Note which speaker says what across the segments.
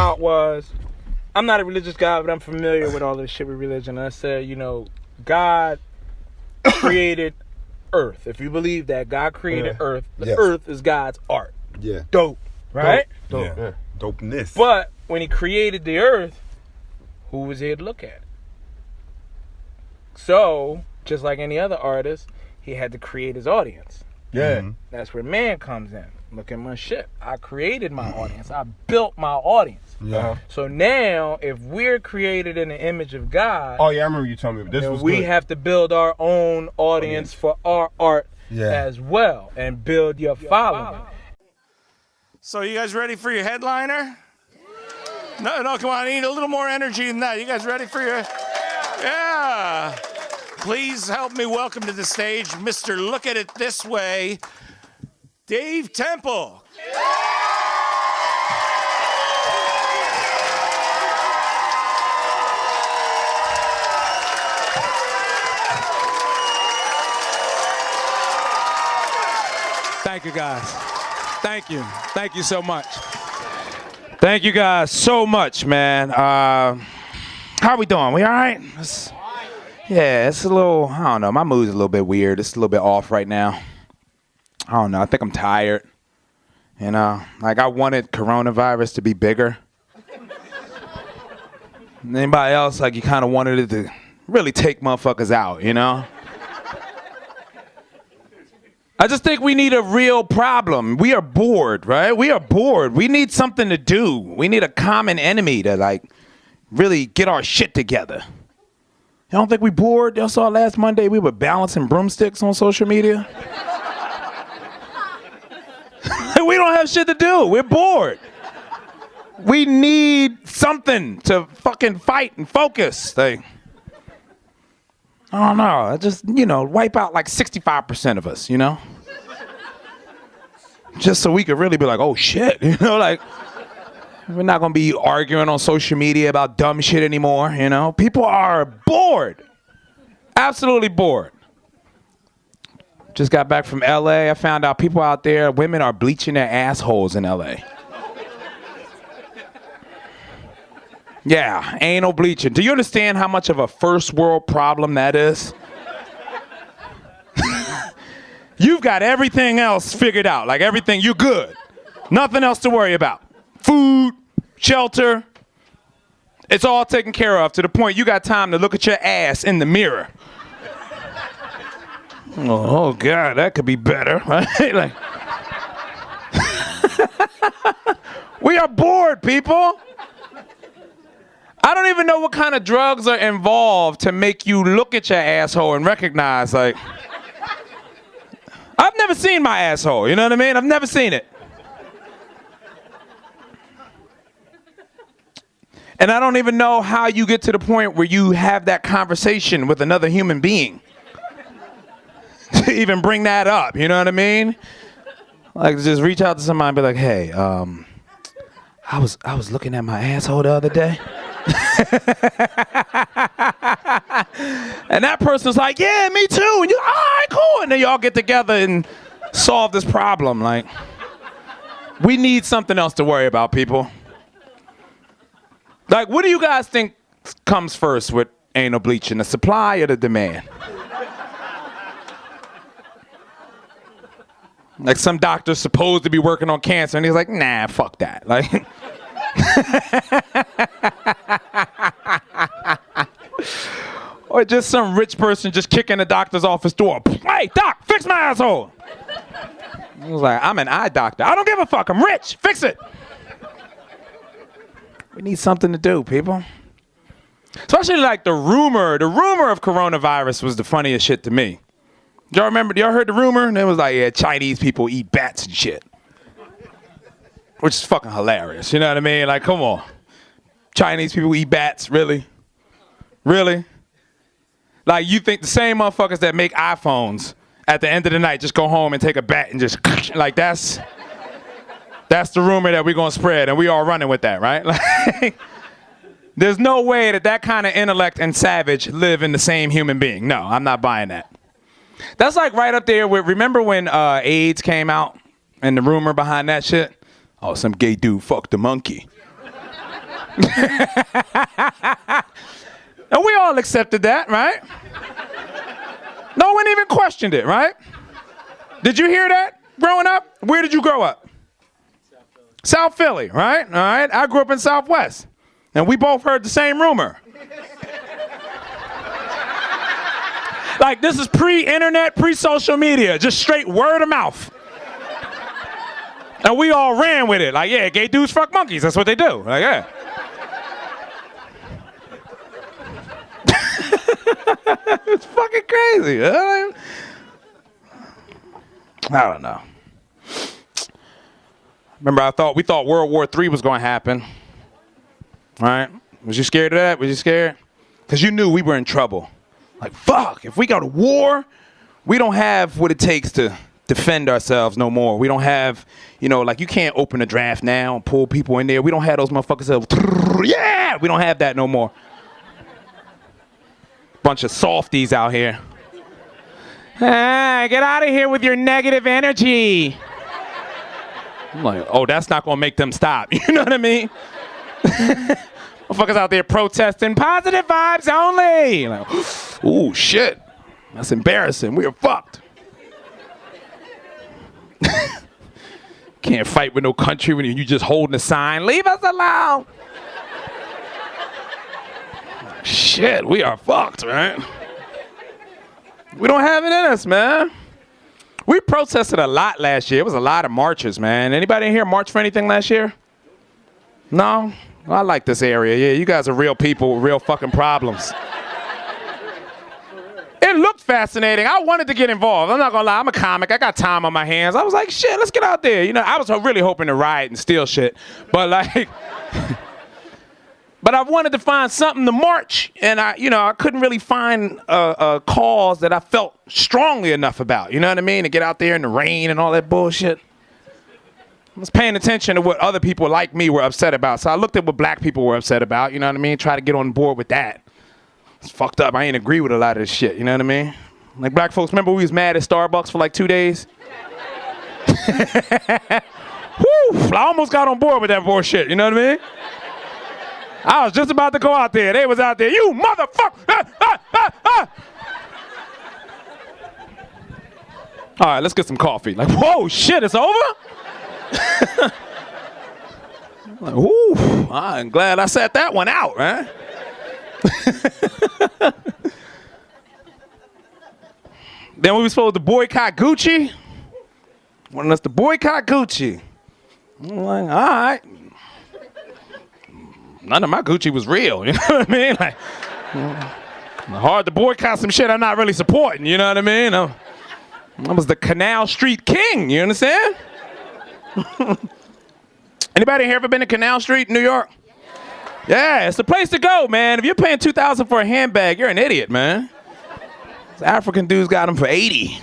Speaker 1: out was, I'm not a religious guy, but I'm familiar with all this shit with religion. And I said, you know, God created Earth. If you believe that God created Earth, the Earth is God's art.
Speaker 2: Yeah.
Speaker 1: Dope. Right?
Speaker 2: Dope. Yeah. Dopeness.
Speaker 1: But when he created the Earth, who was here to look at it? So, just like any other artist, he had to create his audience.
Speaker 2: Yeah.
Speaker 1: That's where man comes in. Look at my shit. I created my audience. I built my audience.
Speaker 2: Yeah.
Speaker 1: So now, if we're created in the image of God,
Speaker 2: oh yeah, I remember you telling me this was
Speaker 1: we
Speaker 2: good.
Speaker 1: have to build our own audience for our art as well, and build your following.
Speaker 3: So you guys ready for your headliner? No, come on, I need a little more energy than that. You guys ready for your... Yeah. Please help me welcome to the stage, Mr. Look at It This Way, Dave Temple.
Speaker 4: Thank you, guys. Thank you. Thank you so much. Thank you guys so much, man. How are we doing? We all right? It's a little, I don't know, my mood's a little bit weird. It's a little bit off right now. I don't know, I think I'm tired. You know, like I wanted coronavirus to be bigger. And anybody else, like you kind of wanted it to really take motherfuckers out, you know? I just think we need a real problem. We are bored, right? We are bored. We need something to do. We need a common enemy to like really get our shit together. You don't think we bored? Y'all saw last Monday we were balancing broomsticks on social media? We don't have shit to do. We're bored. We need something to fucking fight and focus. Like, I don't know. Just, you know, wipe out like 65% of us, you know? Just so we could really be like, oh shit, you know, like, we're not gonna be arguing on social media about dumb shit anymore, you know? People are bored. Absolutely bored. Just got back from LA. I found out people out there, women are bleaching their assholes in LA. Yeah, anal bleaching. Do you understand how much of a first world problem that is? You've got everything else figured out. Like everything, you're good. Nothing else to worry about. Food, shelter. It's all taken care of to the point you got time to look at your ass in the mirror. Oh God, that could be better, right? Like, we are bored, people. I don't even know what kind of drugs are involved to make you look at your asshole and recognize, like, I've never seen my asshole, you know what I mean? I've never seen it. And I don't even know how you get to the point where you have that conversation with another human being. To even bring that up, you know what I mean? Like, just reach out to somebody and be like, hey, I was looking at my asshole the other day. And that person's like, yeah, me too. And you're like, all right, cool. And then y'all get together and solve this problem. Like, we need something else to worry about, people. Like, what do you guys think comes first with anal bleaching, the supply or the demand? Like, some doctor's supposed to be working on cancer, and he's like, nah, fuck that. Like, or just some rich person just kicking the doctor's office door. Hey, doc, fix my asshole. He was like, I'm an eye doctor. I don't give a fuck. I'm rich. Fix it. We need something to do, people. Especially like the rumor of coronavirus was the funniest shit to me. Y'all remember, y'all heard the rumor? And it was like, yeah, Chinese people eat bats and shit. Which is fucking hilarious, you know what I mean? Like, come on. Chinese people eat bats, really? Really? Like, you think the same motherfuckers that make iPhones at the end of the night just go home and take a bat and just, like, that's the rumor that we're gonna spread, and we all running with that, right? Like, there's no way that kind of intellect and savage live in the same human being. No, I'm not buying that. That's like right up there with, remember when AIDS came out and the rumor behind that shit? Oh, some gay dude fucked a monkey. And we all accepted that, right? No one even questioned it, right? Did you hear that growing up? Where did you grow up? South Philly, right? All right. I grew up in Southwest. And we both heard the same rumor. Like, this is pre-internet, pre-social media, just straight word of mouth. And we all ran with it. Like, yeah, gay dudes fuck monkeys. That's what they do. Like, yeah. It's fucking crazy. Huh? I don't know. Remember, we thought World War III was going to happen. All right? Was you scared of that? Was you scared? Because you knew we were in trouble. Like, fuck, if we go to war, we don't have what it takes to defend ourselves no more. We don't have, like, you can't open a draft now and pull people in there. We don't have those motherfuckers that, yeah, we don't have that no more. Bunch of softies out here. Get out of here with your negative energy. I'm like, oh, that's not gonna make them stop. You know what I mean? Motherfuckers out there protesting, positive vibes only. Like, ooh, shit. That's embarrassing. We are fucked. Can't fight with no country when you just holding a sign. Leave us alone. Shit, we are fucked, right? We don't have it in us, man. We protested a lot last year. It was a lot of marches, man. Anybody in here march for anything last year? No? Well, I like this area. Yeah, you guys are real people with real fucking problems. It looked fascinating. I wanted to get involved. I'm not gonna lie, I'm a comic. I got time on my hands. I was like, shit, let's get out there. I was really hoping to riot and steal shit. But like, but I wanted to find something to march. And I couldn't really find a cause that I felt strongly enough about. You know what I mean? To get out there in the rain and all that bullshit. I was paying attention to what other people like me were upset about. So I looked at what black people were upset about, you know what I mean? Try to get on board with that. It's fucked up. I ain't agree with a lot of this shit, you know what I mean? Like black folks, remember we was mad at Starbucks for like 2 days? Woo! I almost got on board with that bullshit, you know what I mean? I was just about to go out there. They was out there, you motherfucker! All right, let's get some coffee. Like, whoa, shit, it's over? Like, ooh, I'm glad I sat that one out, man. Then we were supposed to boycott Gucci. Wanted us to boycott Gucci. I'm like, all right. None of my Gucci was real, you know what I mean? Like, hard to boycott some shit I'm not really supporting, you know what I mean? I was the Canal Street king, you understand? Anybody here ever been to Canal Street in New York? Yeah, it's the place to go, man. If you're paying $2,000 for a handbag, you're an idiot, man. This African dude's got them for $80.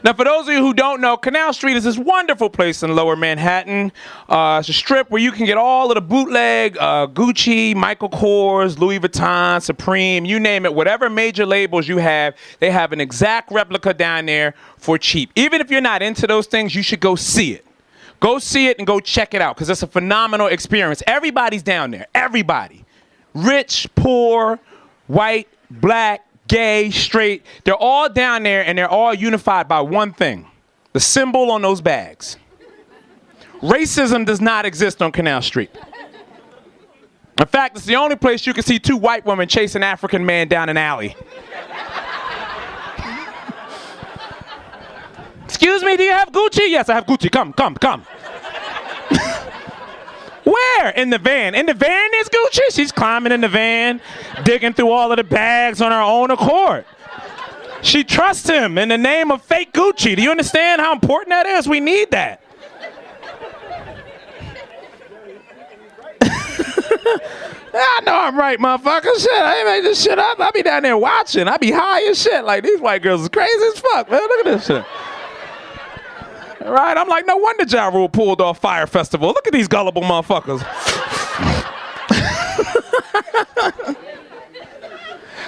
Speaker 4: Now, for those of you who don't know, Canal Street is this wonderful place in Lower Manhattan. It's a strip where you can get all of the bootleg Gucci, Michael Kors, Louis Vuitton, Supreme, you name it. Whatever major labels you have, they have an exact replica down there for cheap. Even if you're not into those things, you should go see it. Go see it and go check it out because it's a phenomenal experience. Everybody's down there. Everybody. Rich, poor, white, black, gay, straight, they're all down there and they're all unified by one thing, the symbol on those bags. Racism does not exist on Canal Street. In fact, it's the only place you can see two white women chase an African man down an alley. Excuse me, do you have Gucci? Yes, I have Gucci. Come. Where? In the van. In the van there's Gucci? She's climbing in the van, digging through all of the bags on her own accord. She trusts him in the name of fake Gucci. Do you understand how important that is? We need that. I know I'm right, motherfucker. Shit, I ain't make this shit up. I be down there watching. I be high as shit. Like, these white girls is crazy as fuck, man. Look at this shit. Right? I'm like, no wonder Ja Rule pulled off Fire Festival. Look at these gullible motherfuckers.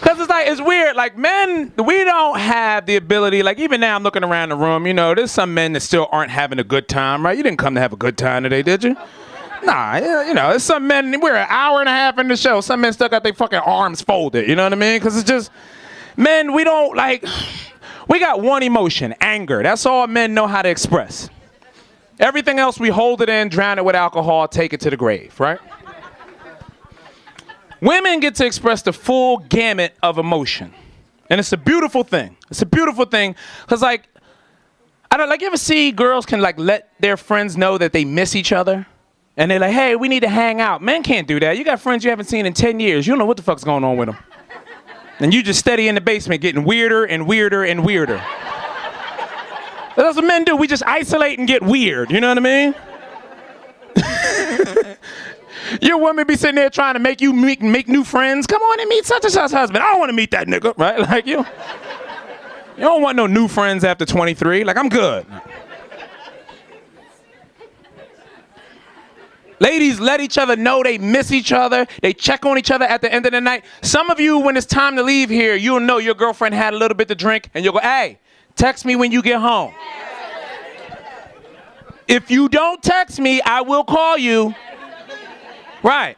Speaker 4: Because it's like, it's weird. Like, men, we don't have the ability. Like, even now, I'm looking around the room. You know, there's some men that still aren't having a good time, right? You didn't come to have a good time today, did you? Nah, you know, there's some men, we're an hour and a half in the show. Some men still got their fucking arms folded. You know what I mean? Because it's just, men, we don't, like, we got one emotion, anger. That's all men know how to express. Everything else, we hold it in, drown it with alcohol, take it to the grave, right? Women get to express the full gamut of emotion. And it's a beautiful thing. It's a beautiful thing. Because, like, I don't, like, you ever see girls can, like, let their friends know that they miss each other? And they're like, hey, we need to hang out. Men can't do that. You got friends you haven't seen in 10 years. You don't know what the fuck's going on with them. And you just steady in the basement getting weirder and weirder and weirder. That's what men do. We just isolate and get weird. You know what I mean? Your woman be sitting there trying to make you make new friends. Come on and meet such and such husband. I don't want to meet that nigga, right? Like you don't want no new friends after 23. Like, I'm good. Ladies let each other know they miss each other. They check on each other at the end of the night. Some of you, when it's time to leave here, you'll know your girlfriend had a little bit to drink, and you'll go, hey, text me when you get home. If you don't text me, I will call you. Right.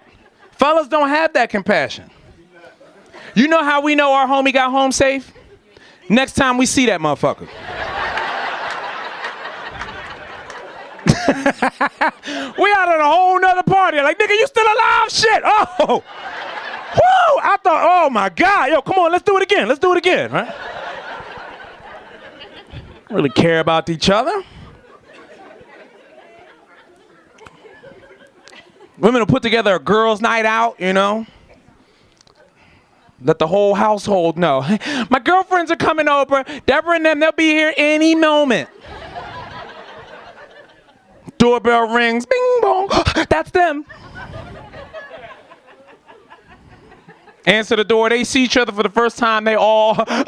Speaker 4: Fellas don't have that compassion. You know how we know our homie got home safe? Next time we see that motherfucker. We out at a whole nother party. Like, nigga, you still alive? Shit. Oh. Woo! I thought, oh my God. Yo, come on, let's do it again. Let's do it again, right? Don't really care about each other. Women will put together a girls' night out, you know. Let the whole household know. My girlfriends are coming over. Deborah and them, they'll be here any moment. Doorbell rings. Bing, bong. That's them. Answer the door. They see each other for the first time. They all... That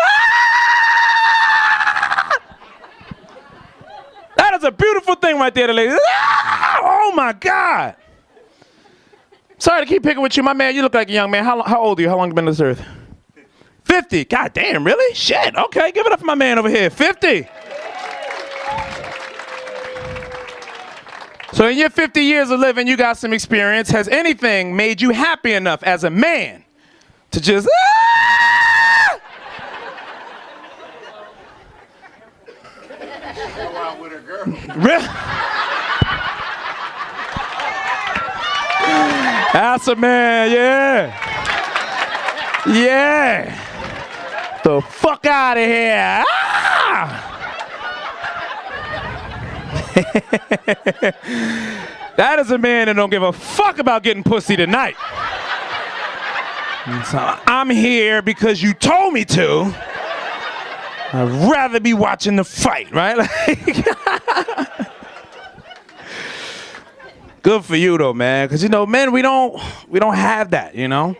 Speaker 4: is a beautiful thing right there, the ladies. Oh, my God. Sorry to keep picking with you, my man. You look like a young man. How old are you? How long have you been on this earth? 50. God damn, really? Shit. Okay, give it up for my man over here. 50. So in your 50 years of living, you got some experience. Has anything made you happy enough as a man to just...
Speaker 2: Go out with a girl.
Speaker 4: Really? That's a man, yeah. Yeah. The fuck out of here. Ah! That is a man that don't give a fuck about getting pussy tonight. So I'm here because you told me to. I'd rather be watching the fight, right? Good for you though, man. Because you know, men, we don't have that, you know.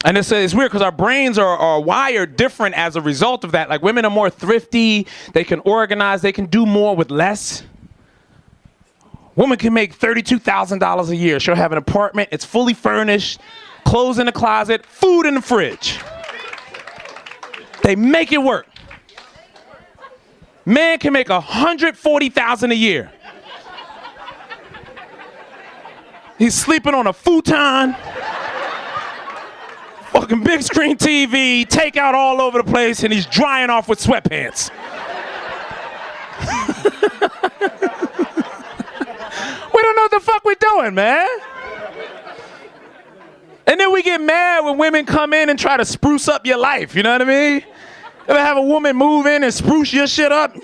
Speaker 4: And it's weird because our brains are wired different as a result of that. Like, women are more thrifty, they can organize, they can do more with less. Woman can make $32,000 a year. She'll have an apartment, it's fully furnished, clothes in the closet, food in the fridge. They make it work. Man can make $140,000 a year. He's sleeping on a futon. Fucking big screen TV, takeout all over the place, and he's drying off with sweatpants. We don't know what the fuck we're doing, man. And then we get mad when women come in and try to spruce up your life, you know what I mean? Ever have a woman move in and spruce your shit up?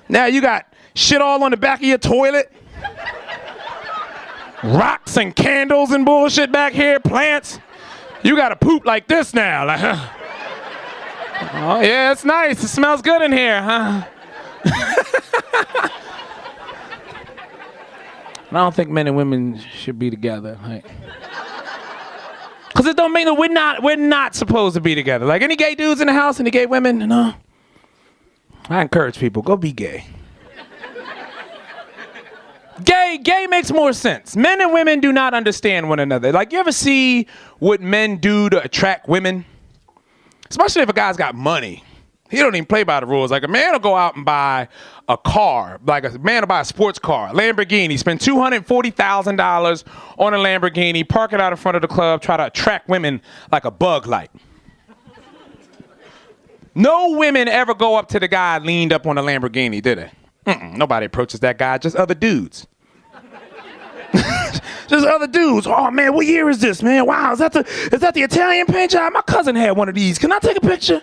Speaker 4: Now you got shit all on the back of your toilet. Rocks and candles and bullshit back here, plants. You gotta poop like this now. Like, huh? Oh yeah, it's nice. It smells good in here, huh? I don't think men and women should be together. Like, cause it don't mean that we're not supposed to be together. Like, any gay dudes in the house, any gay women, no. I encourage people, go be gay. Gay makes more sense. Men and women do not understand one another. Like, you ever see what men do to attract women? Especially if a guy's got money. He don't even play by the rules. Like, a man will go out and buy a car. Like, a man will buy a sports car, Lamborghini, spend $240,000 on a Lamborghini, park it out in front of the club, try to attract women like a bug light. No women ever go up to the guy leaned up on a Lamborghini, did they? Nobody approaches that guy, just other dudes. Just other dudes. Oh man, what year is this, man? Wow, is that the Italian paint job? My cousin had one of these. Can I take a picture?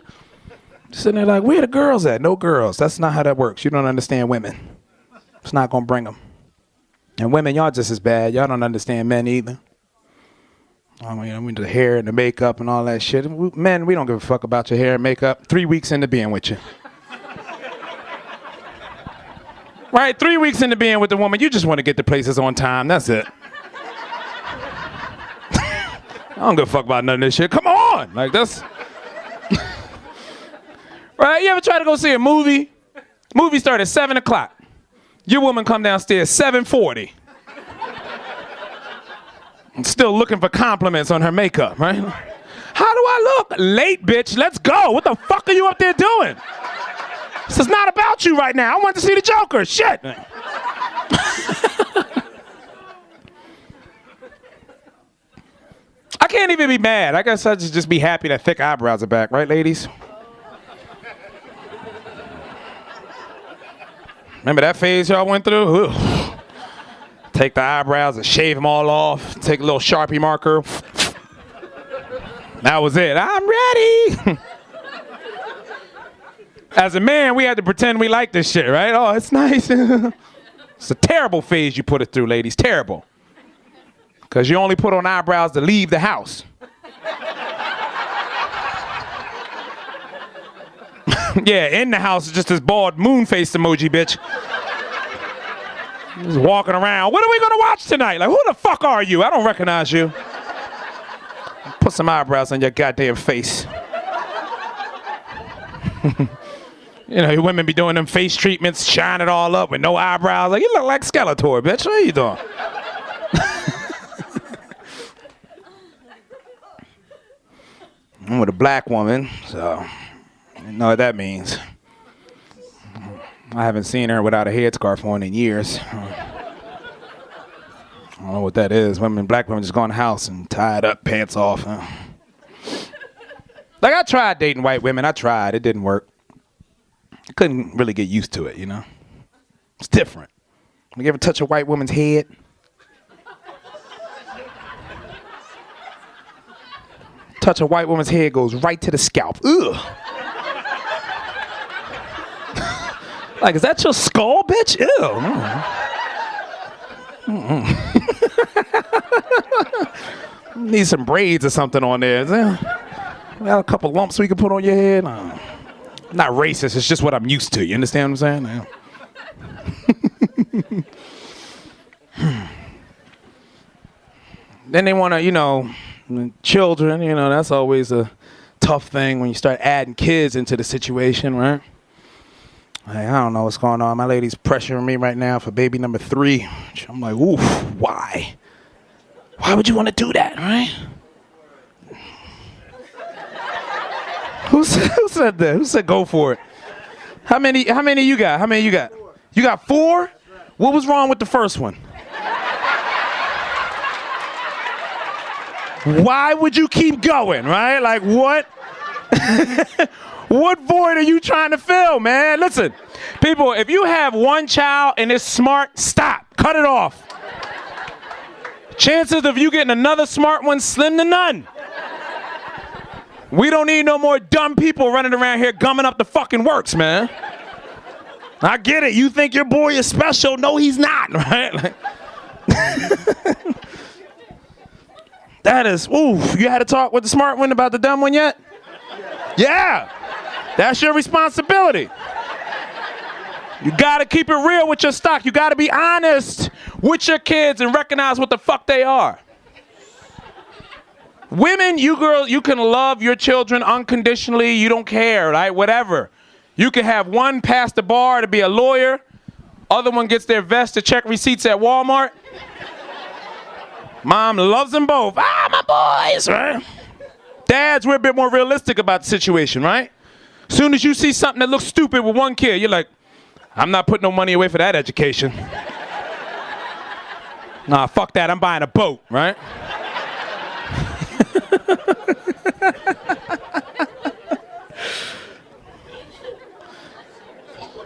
Speaker 4: Sitting there like, where the girls at? No girls. That's not how that works. You don't understand women. It's not gonna bring them. And women, y'all just as bad. Y'all don't understand men either. I mean, the hair and the makeup and all that shit. Men, we don't give a fuck about your hair and makeup. 3 weeks into being with you. Right, 3 weeks into being with the woman, you just want to get to places on time. That's it. I don't give a fuck about none of this shit. Come on, like that's. Right? You ever try to go see a movie? Movie started at 7 o'clock. Your woman come downstairs 7:40. I'm still looking for compliments on her makeup, right? How do I look? Late, bitch. Let's go. What the fuck are you up there doing? This is not about you right now. I want to see the Joker. Shit. I can't even be mad. I guess I'd just be happy that thick eyebrows are back, right, ladies? Remember that phase y'all went through? Ugh. Take the eyebrows and shave them all off. Take a little Sharpie marker. That was it. I'm ready. As a man, we had to pretend we liked this shit, right? Oh, it's nice. It's a terrible phase you put it through, ladies. Terrible. Because you only put on eyebrows to leave the house. Yeah, in the house is just this bald moon-faced emoji, bitch. Just walking around. What are we gonna watch tonight? Like, who the fuck are you? I don't recognize you. Put some eyebrows on your goddamn face. You know, women be doing them face treatments, shine it all up with no eyebrows. Like, you look like Skeletor, bitch. What are you doing? I'm with a black woman, so I know what that means. I haven't seen her without a headscarf on in years. I don't know what that is. Black women just go in the house and tie it up, pants off. Like, I tried dating white women. I tried. It didn't work. I couldn't really get used to it, you know? It's different. You ever touch a white woman's head? Touch a white woman's head, goes right to the scalp. Ugh. Like, is that your skull, bitch? Ew. Need some braids or something on there. Got a couple lumps we can put on your head. Not racist, it's just what I'm used to. You understand what I'm saying? Then they want to, you know, children, you know, that's always a tough thing when you start adding kids into the situation, right? Like, I don't know what's going on. My lady's pressuring me right now for baby number 3. I'm like, oof, why? Why would you want to do that, right? Who said that? Who said go for it? How many you got? How many you got? You got 4? What was wrong with the first one? Why would you keep going, right? Like, what? What void are you trying to fill, man? Listen, people, if you have one child and it's smart, stop. Cut it off. Chances of you getting another smart one, slim to none. We don't need no more dumb people running around here gumming up the fucking works, man. I get it. You think your boy is special. No, he's not, right? Like, that is, oof. You had to talk with the smart one about the dumb one yet? Yeah. That's your responsibility. You gotta keep it real with your stock. You gotta be honest with your kids and recognize what the fuck they are. Women, you girls, you can love your children unconditionally. You don't care, right? Whatever. You can have one pass the bar to be a lawyer. Other one gets their vest to check receipts at Walmart. Mom loves them both. Ah, my boys, right? Dads, we're a bit more realistic about the situation, right? Soon as you see something that looks stupid with one kid, you're like, I'm not putting no money away for that education. Nah, fuck that, I'm buying a boat, right?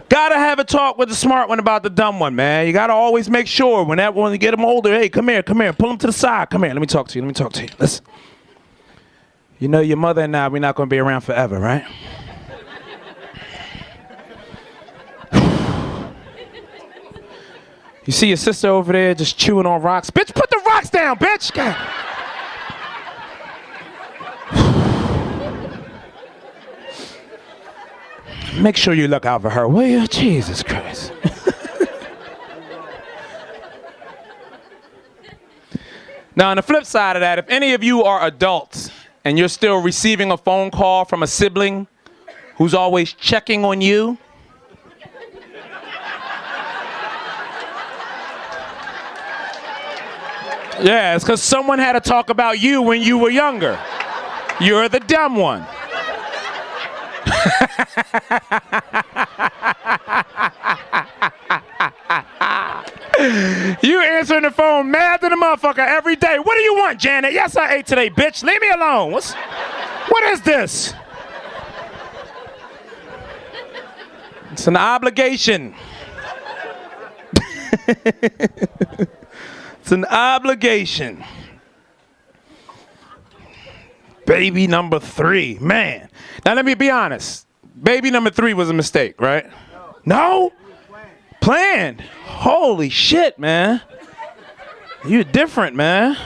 Speaker 4: Gotta have a talk with the smart one about the dumb one, man. You gotta always make sure when you get them older, hey, come here, pull them to the side, come here, let me talk to you. Listen. You know your mother and I, we're not gonna be around forever, right? You see your sister over there just chewing on rocks? Bitch, put the rocks down, bitch! God. Make sure you look out for her, will you? Jesus Christ. Now, on the flip side of that, if any of you are adults and you're still receiving a phone call from a sibling who's always checking on you, yeah, it's because someone had to talk about you when you were younger. You're the dumb one. You answering the phone mad than a motherfucker every day. What do you want, Janet? Yes, I ate today, bitch. Leave me alone. What is this? It's an obligation. It's an obligation. Baby number 3, man. Now let me be honest. Baby number 3 was a mistake, right? No? Planned? Holy shit, man. You're different, man.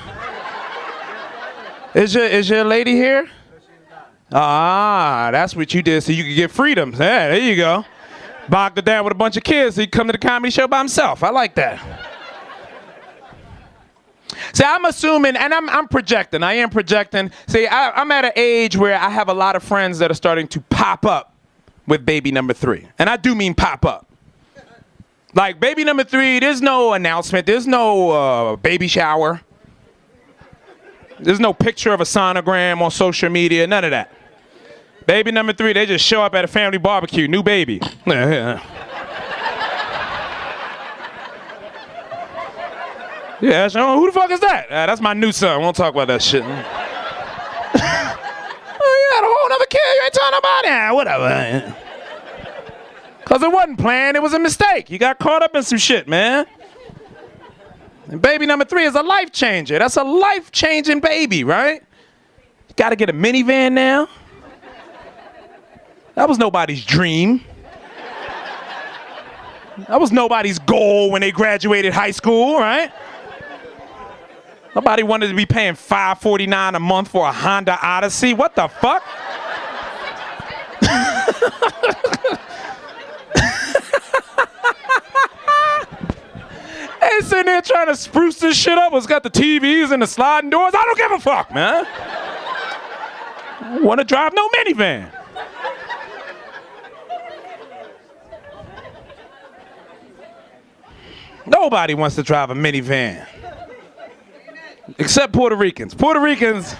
Speaker 4: Is your lady here? Ah, that's what you did so you could get freedom. Yeah, there you go. Bogged it down with a bunch of kids so he could come to the comedy show by himself. I like that. See, I'm assuming, and I'm projecting. I am projecting. See, I'm at an age where I have a lot of friends that are starting to pop up with baby number 3. And I do mean pop up. Like, baby number 3, there's no announcement. There's no baby shower. There's no picture of a sonogram on social media. None of that. Baby number 3, they just show up at a family barbecue. New baby. Yeah, so who the fuck is that? That's my new son. We won't talk about that shit. You had a whole nother kid. You ain't talking about that. Whatever. Because it wasn't planned. It was a mistake. You got caught up in some shit, man. And baby number 3 is a life changer. That's a life-changing baby, right? You got to get a minivan now. That was nobody's dream. That was nobody's goal when they graduated high school, right? Nobody wanted to be paying $549 a month for a Honda Odyssey. What the fuck? They sitting there trying to spruce this shit up. It's got the TVs and the sliding doors. I don't give a fuck, man. I don't want to drive no minivan. Nobody wants to drive a minivan. Except Puerto Ricans. Puerto Ricans,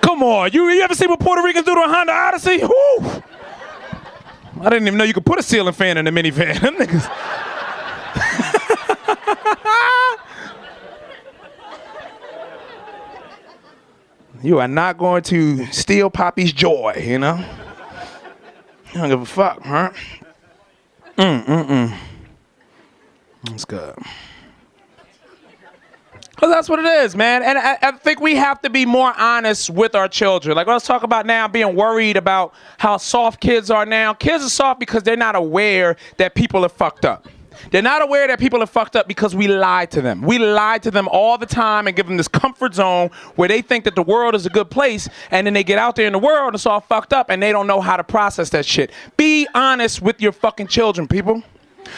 Speaker 4: come on. You ever see what Puerto Ricans do to a Honda Odyssey? Woo! I didn't even know you could put a ceiling fan in a minivan. Them niggas. You are not going to steal Poppy's joy, you know? I don't give a fuck, huh? That's good. Because that's what it is, man. And I think we have to be more honest with our children. Like, let's talk about now being worried about how soft kids are now. Kids are soft because they're not aware that people are fucked up. They're not aware that people are fucked up because we lie to them. We lie to them all the time and give them this comfort zone where they think that the world is a good place, and then they get out there in the world and it's all fucked up and they don't know how to process that shit. Be honest with your fucking children, people.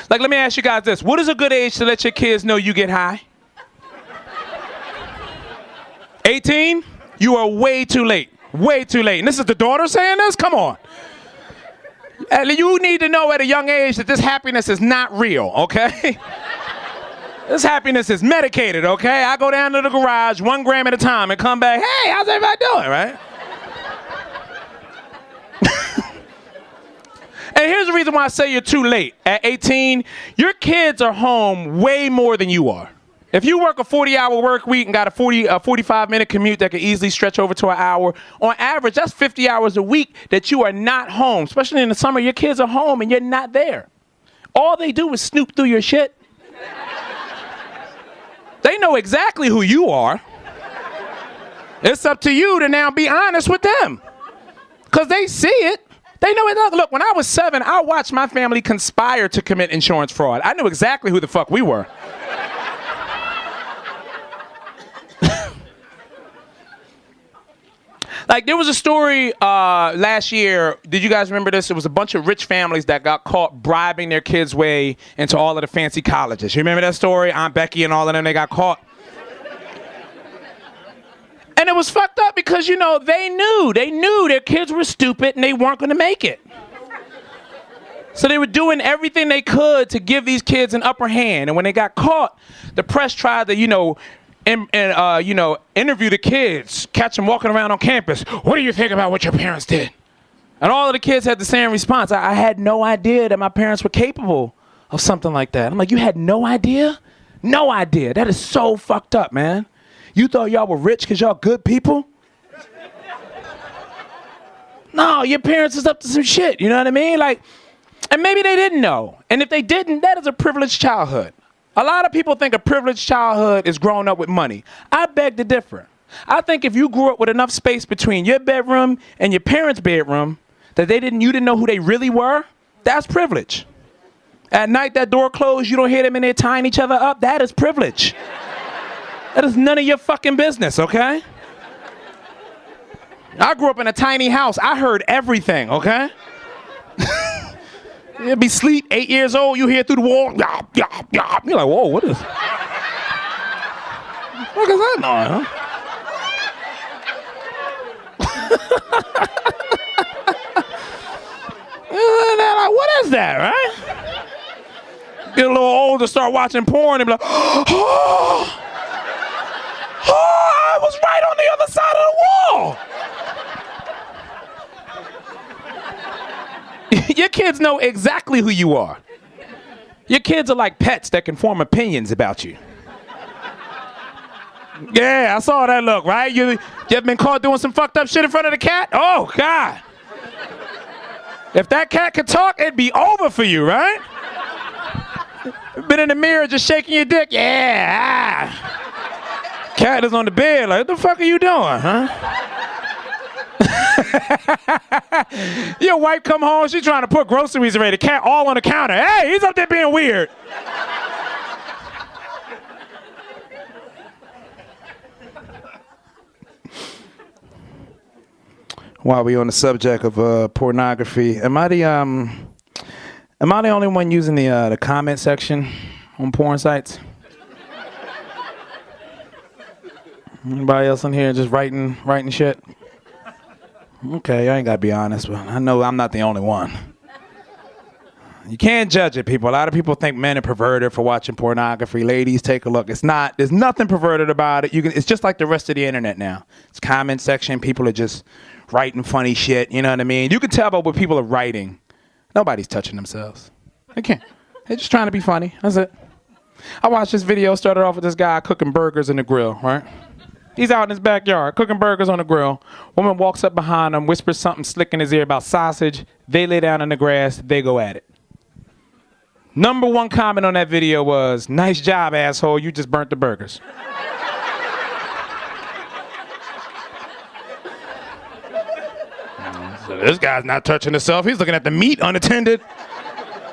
Speaker 4: Like, let me ask you guys this. What is a good age to let your kids know you get high? 18? You are way too late. Way too late. And this is the daughter saying this? Come on. And you need to know at a young age that this happiness is not real, okay? This happiness is medicated, okay? I go down to the garage 1 gram at a time and come back, hey, how's everybody doing, right? And here's the reason why I say you're too late. At 18, your kids are home way more than you are. If you work a 40-hour work week and got a 45-minute commute that could easily stretch over to an hour, on average, that's 50 hours a week that you are not home. Especially in the summer, your kids are home and you're not there. All they do is snoop through your shit. They know exactly who you are. It's up to you to now be honest with them. Because they see it. They know it. Look, when I was 7, I watched my family conspire to commit insurance fraud. I knew exactly who the fuck we were. Like, there was a story last year. Did you guys remember this? It was a bunch of rich families that got caught bribing their kids' way into all of the fancy colleges. You remember that story? Aunt Becky and all of them, they got caught. And it was fucked up because, you know, they knew their kids were stupid and they weren't going to make it. So they were doing everything they could to give these kids an upper hand. And when they got caught, the press tried to, interview the kids, catch them walking around on campus. What do you think about what your parents did? And all of the kids had the same response. I had no idea that my parents were capable of something like that. I'm like, you had no idea? No idea. That is so fucked up, man. You thought y'all were rich because y'all good people? No, your parents is up to some shit. You know what I mean? Like, and maybe they didn't know. And if they didn't, that is a privileged childhood. A lot of people think a privileged childhood is growing up with money. I beg to differ. I think if you grew up with enough space between your bedroom and your parents' bedroom that you didn't know who they really were, that's privilege. At night, that door closed, you don't hear them in there tying each other up, that is privilege. That is none of your fucking business, okay? I grew up in a tiny house. I heard everything, okay? You'd be asleep, 8 years old, you hear through the wall, yop, yop, yop. You're like, whoa, what is that noise, huh? They're like, what is that, right? Get a little older, start watching porn, and be like, oh, I was right on the other side of the wall. Your kids know exactly who you are. Your kids are like pets that can form opinions about you. Yeah, I saw that look, right? You ever been caught doing some fucked up shit in front of the cat? Oh, God. If that cat could talk, it'd be over for you, right? Been in the mirror just shaking your dick? Yeah. Cat is on the bed like, what the fuck are you doing, huh? Your wife come home, she's trying to put groceries away. The cat all on the counter. Hey, he's up there being weird. While we on the subject of pornography, am I the only one using the comment section on porn sites? Anybody else in here just writing shit? Okay, I ain't gotta be honest, but I know I'm not the only one. You can't judge it, people. A lot of people think men are perverted for watching pornography. Ladies, take a look. It's not. There's nothing perverted about it. It's just like the rest of the internet now. It's comment section. People are just writing funny shit. You know what I mean? You can tell by what people are writing. Nobody's touching themselves. They can't. They're just trying to be funny. That's it. I watched this video. Started off with this guy cooking burgers in the grill, right? He's out in his backyard cooking burgers on the grill. Woman walks up behind him, whispers something slick in his ear about sausage. They lay down in the grass. They go at it. Number one comment on that video was, nice job, asshole. You just burnt the burgers. So this guy's not touching himself. He's looking at the meat unattended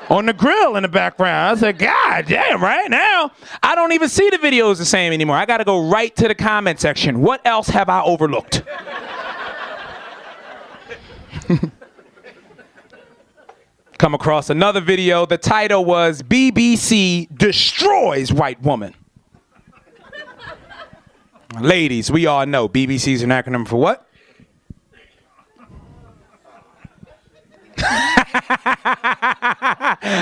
Speaker 4: on the grill in the background. I said, God damn, right now, I don't even see the videos the same anymore. I got to go right to the comment section. What else have I overlooked? Come across another video. The title was, BBC Destroys White Woman. Ladies, we all know BBC is an acronym for what?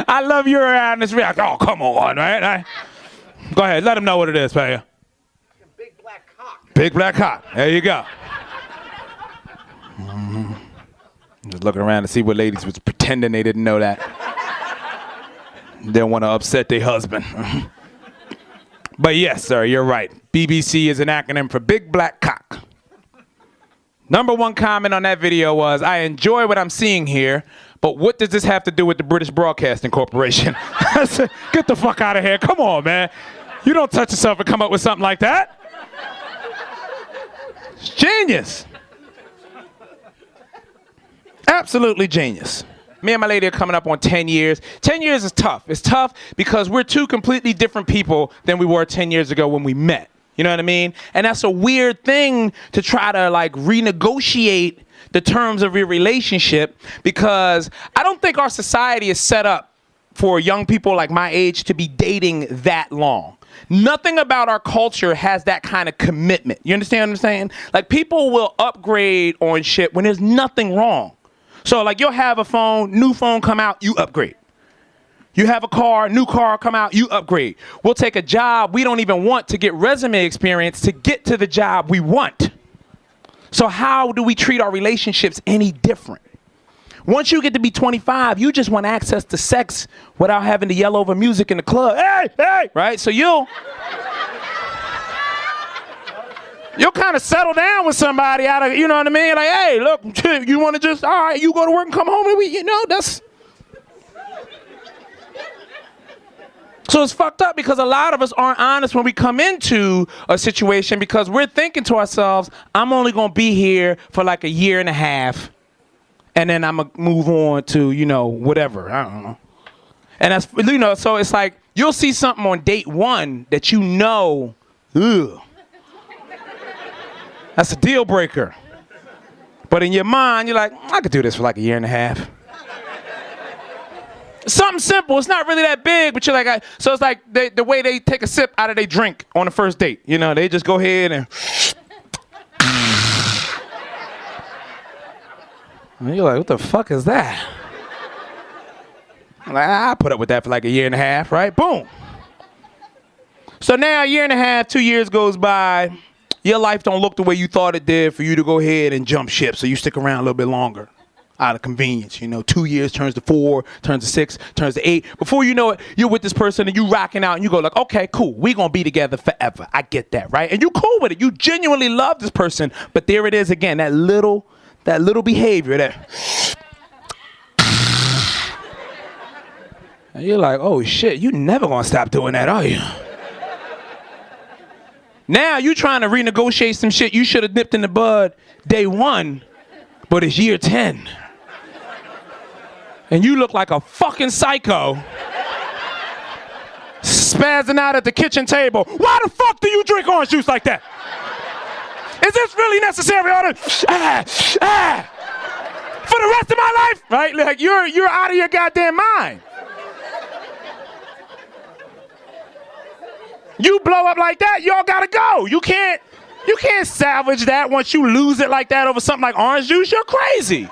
Speaker 4: I love your honest reaction. Oh, come on, right? Go ahead, let them know what it is, player.
Speaker 5: Big black cock.
Speaker 4: Big black cock. There you go. Just looking around to see what ladies was pretending they didn't know that. Didn't want to upset their husband. But yes, sir, you're right. BBC is an acronym for Big Black Cock. Number one comment on that video was, I enjoy what I'm seeing here, but what does this have to do with the British Broadcasting Corporation? I said, get the fuck out of here. Come on, man. You don't touch yourself and come up with something like that. It's genius. Absolutely genius. Me and my lady are coming up on 10 years. 10 years is tough. It's tough because we're two completely different people than we were 10 years ago when we met. You know what I mean? And that's a weird thing to try to like renegotiate the terms of your relationship, because I don't think our society is set up for young people like my age to be dating that long. Nothing about our culture has that kind of commitment. You understand what I'm saying? Like, people will upgrade on shit when there's nothing wrong. So like, you'll have a phone, new phone come out, you upgrade. You have a car, new car come out, you upgrade. We'll take a job we don't even want to get resume experience to get to the job we want. So how do we treat our relationships any different? Once you get to be 25, you just want access to sex without having to yell over music in the club. Hey, hey, right? So you'll kind of settle down with somebody out of, you know what I mean? Like, hey, look, you want to just, all right, you go to work and come home and we, you know, that's. So it's fucked up because a lot of us aren't honest when we come into a situation, because we're thinking to ourselves, I'm only going to be here for like a year and a half, and then I'm going to move on to, you know, whatever. I don't know. And that's, you know, so it's like you'll see something on date one that you know, ugh, that's a deal breaker. But in your mind, you're like, I could do this for like a year and a half. Something simple. It's not really that big, but you're like, so it's like the way they take a sip out of their drink on the first date. You know, they just go ahead and. And you're like, what the fuck is that? I'm like, I put up with that for like a year and a half, right? Boom. So now a year and a half, 2 years goes by. Your life don't look the way you thought it did for you to go ahead and jump ship. So you stick around a little bit longer. Out of convenience, you know, 2 years turns to 4, turns to 6, turns to 8. Before you know it, you're with this person and you rocking out and you go like, okay, cool, we gonna be together forever. I get that, right? And you cool with it. You genuinely love this person, but there it is again, that little behavior that. And you're like, oh shit, you never gonna stop doing that, are you? Now you trying to renegotiate some shit you should have nipped in the bud day one, but it's year 10. And you look like a fucking psycho spazzing out at the kitchen table. Why the fuck do you drink orange juice like that? Is this really necessary? For the rest of my life? Right? Like, you're out of your goddamn mind. You blow up like that, y'all gotta go. You can't salvage that once you lose it like that over something like orange juice. You're crazy.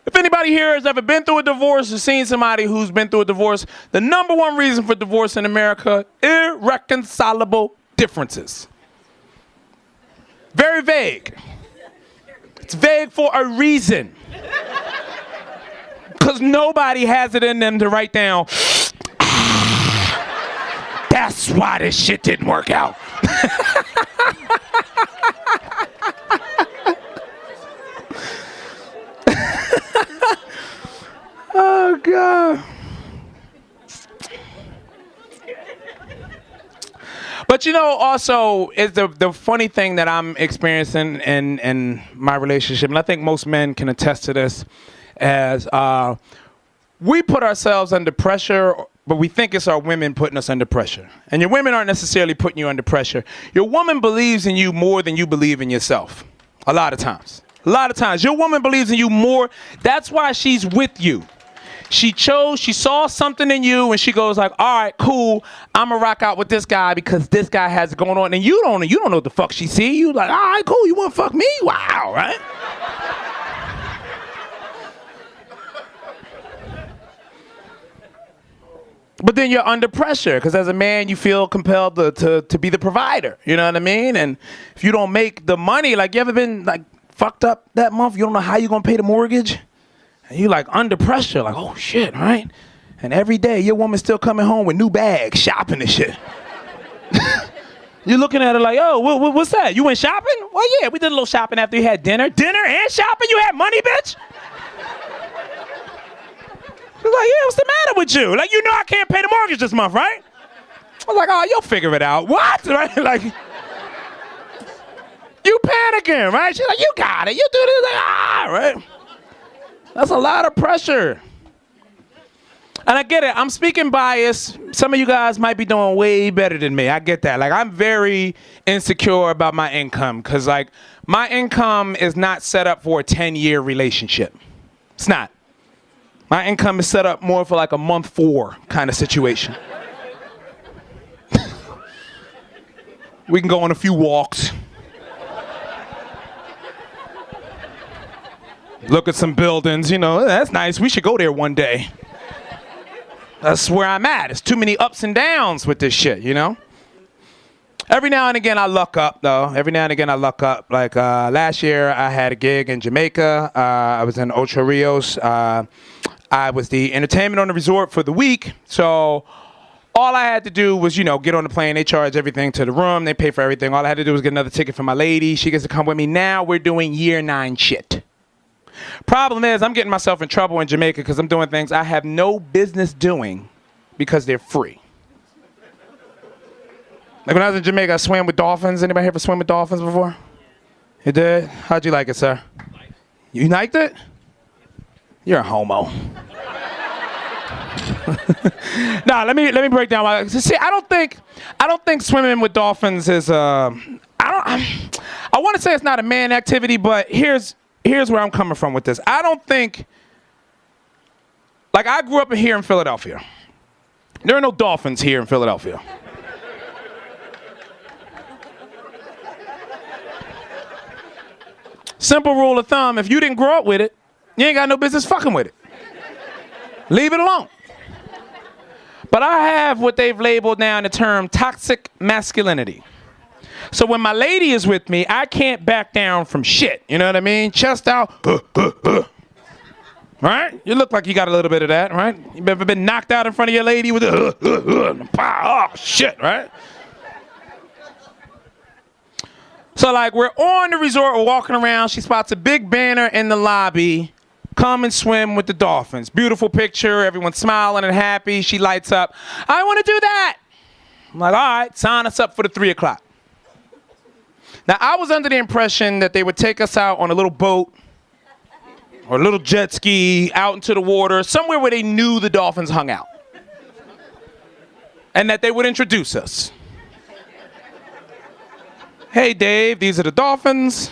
Speaker 4: If anybody here has ever been through a divorce or seen somebody who's been through a divorce, the number one reason for divorce in America, irreconcilable differences. Very vague. It's vague for a reason. Because nobody has it in them to write down, that's why this shit didn't work out. Oh, God. But, you know, also, is the funny thing that I'm experiencing in my relationship, and I think most men can attest to this, as we put ourselves under pressure, but we think it's our women putting us under pressure. And your women aren't necessarily putting you under pressure. Your woman believes in you more than you believe in yourself. A lot of times. A lot of times. Your woman believes in you more. That's why she's with you. She saw something in you, and she goes like, all right, cool, I'm gonna rock out with this guy because this guy has it going on. And you don't know what the fuck she see. You like, all right, cool, you wanna fuck me? Wow, right? But then you're under pressure because as a man, you feel compelled to be the provider. You know what I mean? And if you don't make the money, like you ever been like fucked up that month? You don't know how you're going to pay the mortgage? And you like under pressure, like, oh shit, right? And every day your woman's still coming home with new bags, shopping and shit. You're looking at her like, oh, what's that? You went shopping? Well, yeah, we did a little shopping after you had dinner. Dinner and shopping? You had money, bitch? She's like, yeah, what's the matter with you? Like, you know I can't pay the mortgage this month, right? I was like, oh, you'll figure it out. What? Right? Like, you panicking, right? She's like, you got it. You do this. Like, right? That's a lot of pressure. And I get it. I'm speaking bias. Some of you guys might be doing way better than me. I get that. Like, I'm very insecure about my income because, like, my income is not set up for a 10-year relationship. It's not. My income is set up more for like a month 4 kind of situation. We can go on a few walks. Look at some buildings, you know, that's nice. We should go there one day. That's where I'm at. It's too many ups and downs with this shit, you know? Every now and again, I luck up, though. Every now and again, I luck up. Like last year, I had a gig in Jamaica. I was in Ocho Rios. I was the entertainment on the resort for the week. So all I had to do was, you know, get on the plane. They charge everything to the room. They pay for everything. All I had to do was get another ticket for my lady. She gets to come with me. Now we're doing year 9 shit. Problem is, I'm getting myself in trouble in Jamaica because I'm doing things I have no business doing because they're free. Like when I was in Jamaica, I swam with dolphins. Anybody ever swim with dolphins before? You did? How'd you like it, sir? You liked it? You're a homo. Nah, let me break down my. See, I don't think swimming with dolphins is I want to say it's not a man activity, but here's where I'm coming from with this. I don't think, like, I grew up here in Philadelphia. There are no dolphins here in Philadelphia. Simple rule of thumb, if you didn't grow up with it, you ain't got no business fucking with it. Leave it alone. But I have what they've labeled now in the term toxic masculinity. So when my lady is with me, I can't back down from shit. You know what I mean? Chest out. Right? You look like you got a little bit of that, right? You ever been knocked out in front of your lady with a oh shit, right? So like we're on the resort, we're walking around. She spots a big banner in the lobby. Come and swim with the dolphins. Beautiful picture. Everyone's smiling and happy. She lights up. I want to do that. I'm like, all right, sign us up for the 3 o'clock. Now, I was under the impression that they would take us out on a little boat or a little jet ski out into the water, somewhere where they knew the dolphins hung out. And that they would introduce us. Hey, Dave, these are the dolphins.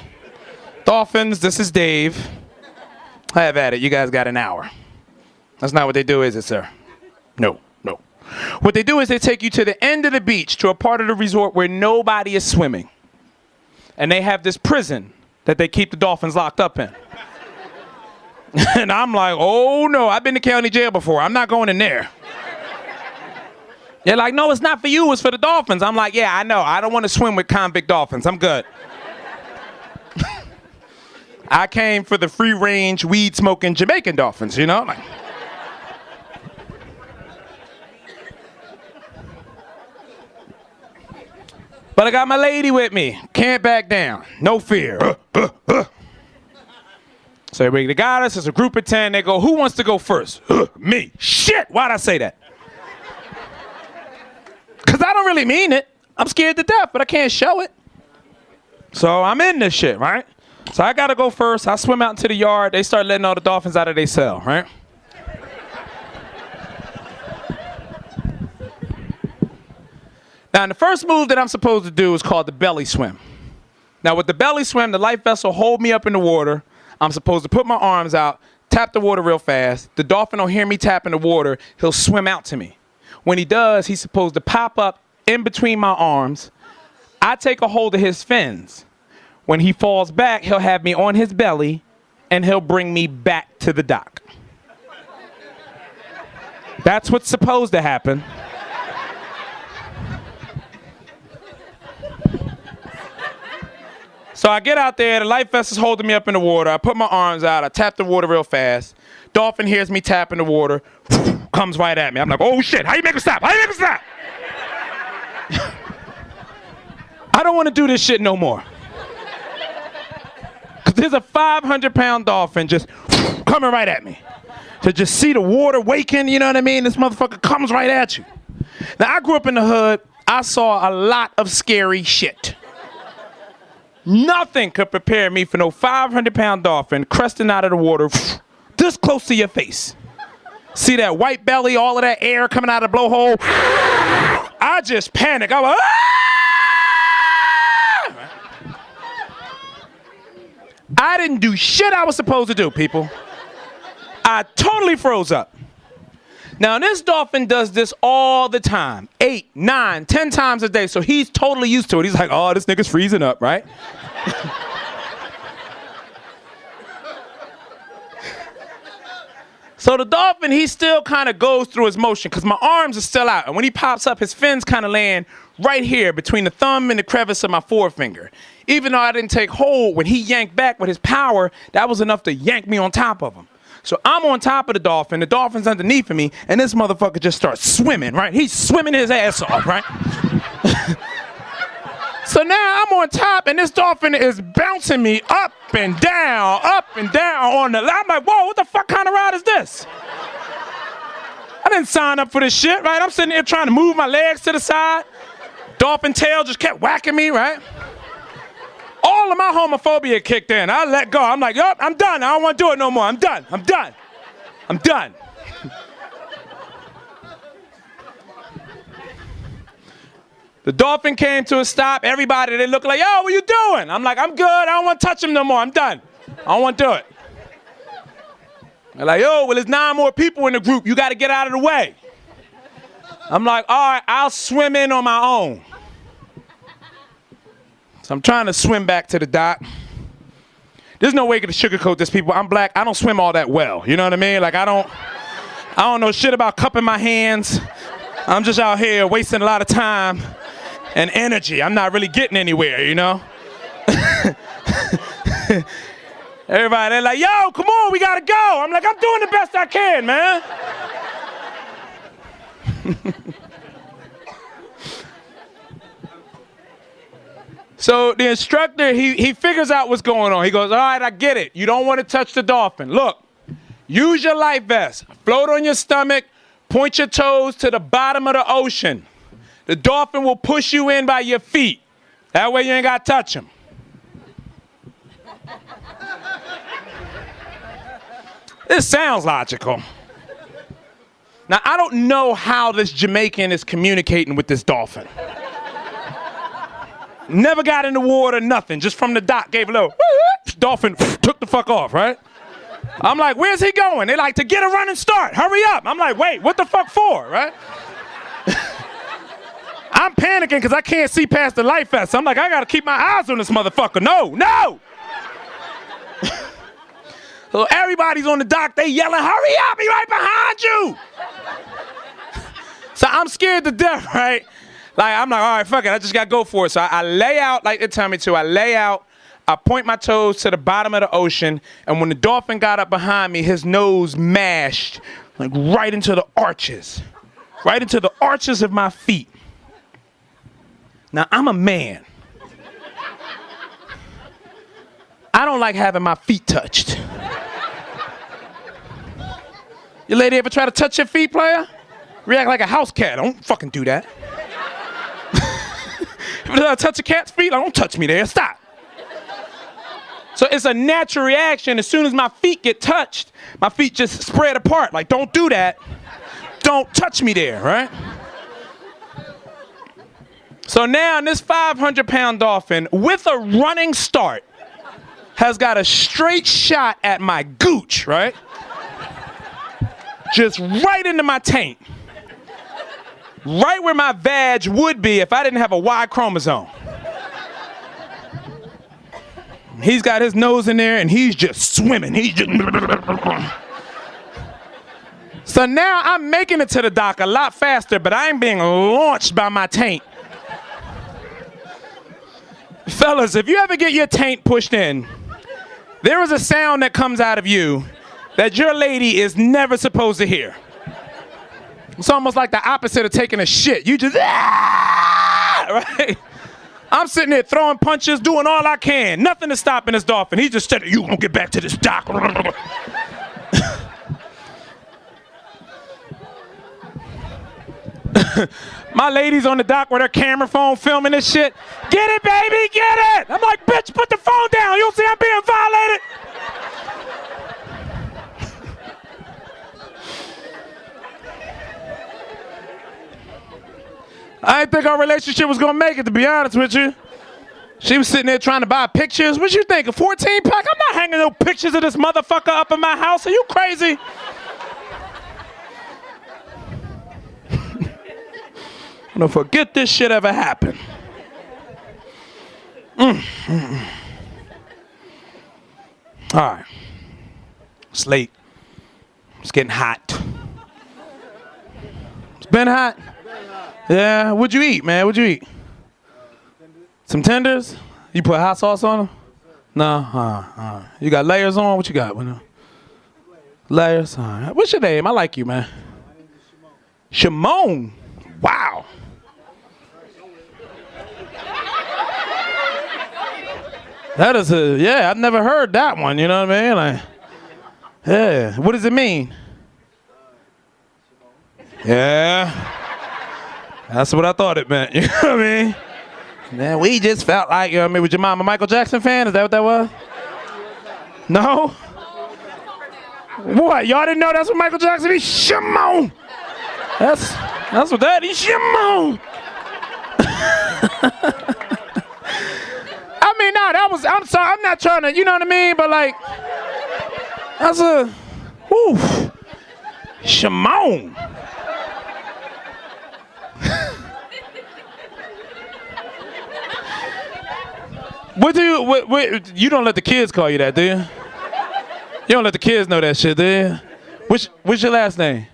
Speaker 4: Dolphins, this is Dave. Have at it. You guys got an hour. That's not what they do, is it, sir? No. What they do is they take you to the end of the beach, to a part of the resort where nobody is swimming. And they have this prison that they keep the dolphins locked up in. And I'm like, oh, no, I've been to county jail before. I'm not going in there. They're like, no, it's not for you. It's for the dolphins. I'm like, yeah, I know. I don't want to swim with convict dolphins. I'm good. I came for the free-range, weed-smoking Jamaican dolphins, you know? Like, but I got my lady with me. Can't back down. No fear. So they got us. It's a group of 10. They go, who wants to go first? Me. Shit, why'd I say that? Because I don't really mean it. I'm scared to death, but I can't show it. So I'm in this shit, right? So I got to go first. I swim out into the yard. They start letting all the dolphins out of their cell, right? Now, the first move that I'm supposed to do is called the belly swim. Now, with the belly swim, the life vessel hold me up in the water. I'm supposed to put my arms out, tap the water real fast. The dolphin will hear me tapping the water. He'll swim out to me. When he does, he's supposed to pop up in between my arms. I take a hold of his fins. When he falls back, he'll have me on his belly, and he'll bring me back to the dock. That's what's supposed to happen. So I get out there, the life vest is holding me up in the water. I put my arms out, I tap the water real fast. Dolphin hears me tapping the water, comes right at me. I'm like, oh shit, how you make him stop? How you make him stop? I don't want to do this shit no more. Cause there's a 500-pound dolphin just coming right at me. To just see the water waking, you know what I mean? This motherfucker comes right at you. Now I grew up in the hood, I saw a lot of scary shit. Nothing could prepare me for no 500-pound dolphin cresting out of the water this close to your face. See that white belly, all of that air coming out of the blowhole? I just panic. I was like, ah! I didn't do shit I was supposed to do, people. I totally froze up. Now, this dolphin does this all the time. 8, 9, 10 times a day. So he's totally used to it. He's like, oh, this nigga's freezing up, right? So the dolphin, he still kind of goes through his motion because my arms are still out. And when he pops up, his fins kind of land right here between the thumb and the crevice of my forefinger. Even though I didn't take hold, when he yanked back with his power, that was enough to yank me on top of him. So I'm on top of the dolphin's underneath of me, and this motherfucker just starts swimming, right? He's swimming his ass off, right? So now I'm on top, and this dolphin is bouncing me up and down on the line. I'm like, whoa, what the fuck kind of ride is this? I didn't sign up for this shit, right? I'm sitting here trying to move my legs to the side. Dolphin tail just kept whacking me, right? All of my homophobia kicked in. I let go. I'm like, yup, I'm done. I don't want to do it no more. I'm done. I'm done. I'm done. The dolphin came to a stop. Everybody, they look like, yo, what you doing? I'm like, I'm good. I don't want to touch him no more. I'm done. I don't want to do it. They're like, yo, well, there's 9 more people in the group. You got to get out of the way. I'm like, all right, I'll swim in on my own. So I'm trying to swim back to the dock. There's no way to sugarcoat this, people. I'm black. I don't swim all that well. You know what I mean? Like, I don't know shit about cupping my hands. I'm just out here wasting a lot of time and energy. I'm not really getting anywhere, you know? Everybody, they're like, yo, come on, we gotta go. I'm like, I'm doing the best I can, man. So the instructor, he figures out what's going on. He goes, all right, I get it. You don't want to touch the dolphin. Look, use your life vest. Float on your stomach. Point your toes to the bottom of the ocean. The dolphin will push you in by your feet. That way you ain't got to touch him. This sounds logical. Now, I don't know how this Jamaican is communicating with this dolphin. Never got in the water, nothing. Just from the dock, gave a little, dolphin took the fuck off, right? I'm like, where's he going? They like, to get a running start, hurry up. I'm like, wait, what the fuck for, right? I'm panicking because I can't see past the life vest. I'm like, I gotta keep my eyes on this motherfucker. No! So everybody's on the dock, they yelling, hurry up, he right behind you! So I'm scared to death, right? Like, I'm like, all right, fuck it, I just gotta go for it. So I lay out like they tell me to. I lay out, I point my toes to the bottom of the ocean, and when the dolphin got up behind me, his nose mashed like right into the arches of my feet. Now, I'm a man. I don't like having my feet touched. Your lady ever try to touch your feet, player? React like a house cat. Don't fucking do that. If I touch a cat's feet, don't touch me there. Stop. So it's a natural reaction. As soon as my feet get touched, my feet just spread apart. Like, don't do that. Don't touch me there, right? So now this 500-pound dolphin with a running start has got a straight shot at my gooch, right? just right into my taint. Right where my vag would be if I didn't have a Y chromosome. He's got his nose in there and he's just swimming. He's just... So now I'm making it to the dock a lot faster, but I ain't being launched by my taint. Fellas, if you ever get your taint pushed in, there is a sound that comes out of you that your lady is never supposed to hear. It's almost like the opposite of taking a shit. You just, right? I'm sitting there throwing punches, doing all I can. Nothing is stopping this dolphin. He just said, you gonna get back to this dock. My lady's on the dock with her camera phone filming this shit. Get it, baby, get it! I'm like, bitch, put the phone down. You don't see I'm being violated? I didn't think our relationship was gonna make it, to be honest with you. She was sitting there trying to buy pictures. What you think, a 14-pack? I'm not hanging no pictures of this motherfucker up in my house. Are you crazy? I'm gonna forget this shit ever happened. All right. It's late. It's getting hot. It's been hot. Yeah, what'd you eat, man? What'd you eat? Some tenders? You put hot sauce on them? No? You got layers on? What you got? Layers? All right. What's your name? I like you, man. Shimon. Wow. That is I've never heard that one, you know what I mean? Like, yeah, what does it mean? Yeah. That's what I thought it meant, you know what I mean? Man, we just felt like, you know what I mean, was your mom a Michael Jackson fan? Is that what that was? No? What, y'all didn't know that's what Michael Jackson is? Shimon! That's what that is, Shimon! I mean, no, I'm sorry, I'm not trying to, you know what I mean? But like, that's Shimon! You don't let the kids call you that, do you? You don't let the kids know that shit, do you? What's your last name?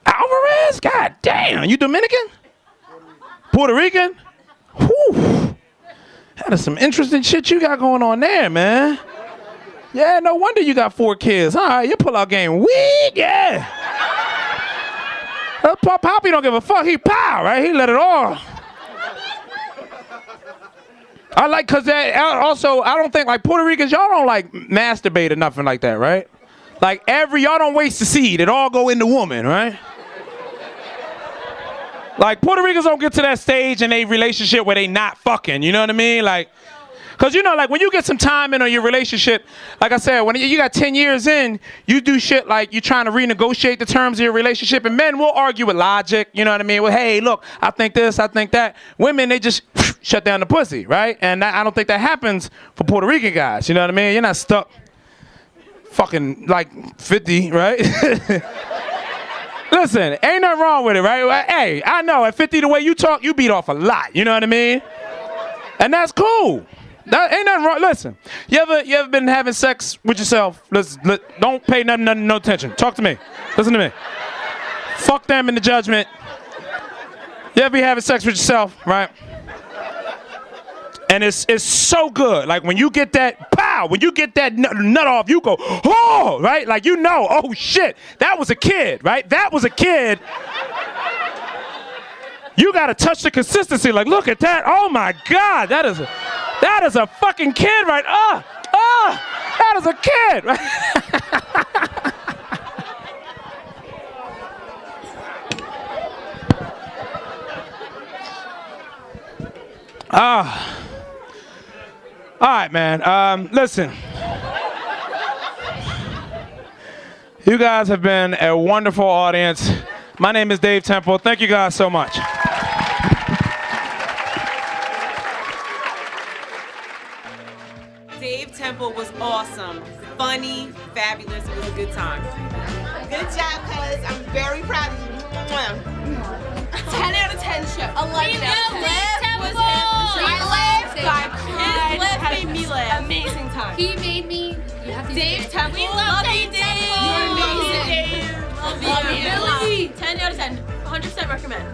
Speaker 4: Alvarez? God damn, you Dominican? Puerto Rican? Whew. That is some interesting shit you got going on there, man. Yeah, no wonder you got 4 kids. All right, your pull-out game weak, yeah. Poppy don't give a fuck. He pow, right? He let it all. I like, cause also I don't think like Puerto Ricans, y'all don't like masturbate or nothing like that, right? Like y'all don't waste the seed. It all go in the woman, right? Like Puerto Ricans don't get to that stage in a relationship where they not fucking, you know what I mean? Like, cause you know, like when you get some time in on your relationship, like I said, when you got 10 years in, you do shit like you're trying to renegotiate the terms of your relationship, and men will argue with logic, you know what I mean? Well, hey, look, I think this, I think that. Women, they just shut down the pussy, right? And I don't think that happens for Puerto Rican guys, you know what I mean? You're not stuck fucking like 50, right? Listen, ain't nothing wrong with it, right? Well, hey, I know at 50 the way you talk, you beat off a lot, you know what I mean? And that's cool. That ain't nothing wrong. Listen, you ever been having sex with yourself? Don't pay nothing, no attention. Talk to me. Listen to me. Fuck them in the judgment. You ever be having sex with yourself, right? And it's so good. Like when you get that pow, when you get that nut off, you go, oh, right? Like you know, oh shit, that was a kid, right? That was a kid. You gotta touch the consistency. Like, look at that. Oh my God, that is a fucking kid, right? That is a kid, right? All right, man. Listen. You guys have been a wonderful audience. My name is Dave Temple. Thank you guys so much.
Speaker 6: Dave Temple was awesome. Funny, fabulous. It was a good time. Good job, cuz. I'm very proud of you.
Speaker 7: 10 out of 10 show. 11 out of 10.
Speaker 6: Was him. I laughed. I cried.
Speaker 7: His laugh made me laugh.
Speaker 6: Amazing time.
Speaker 7: He made me. You have to
Speaker 6: Dave Temple.
Speaker 7: We love you, Dave.
Speaker 6: You're amazing.
Speaker 7: Love you. Love you. 10 out of 10. 100% recommend.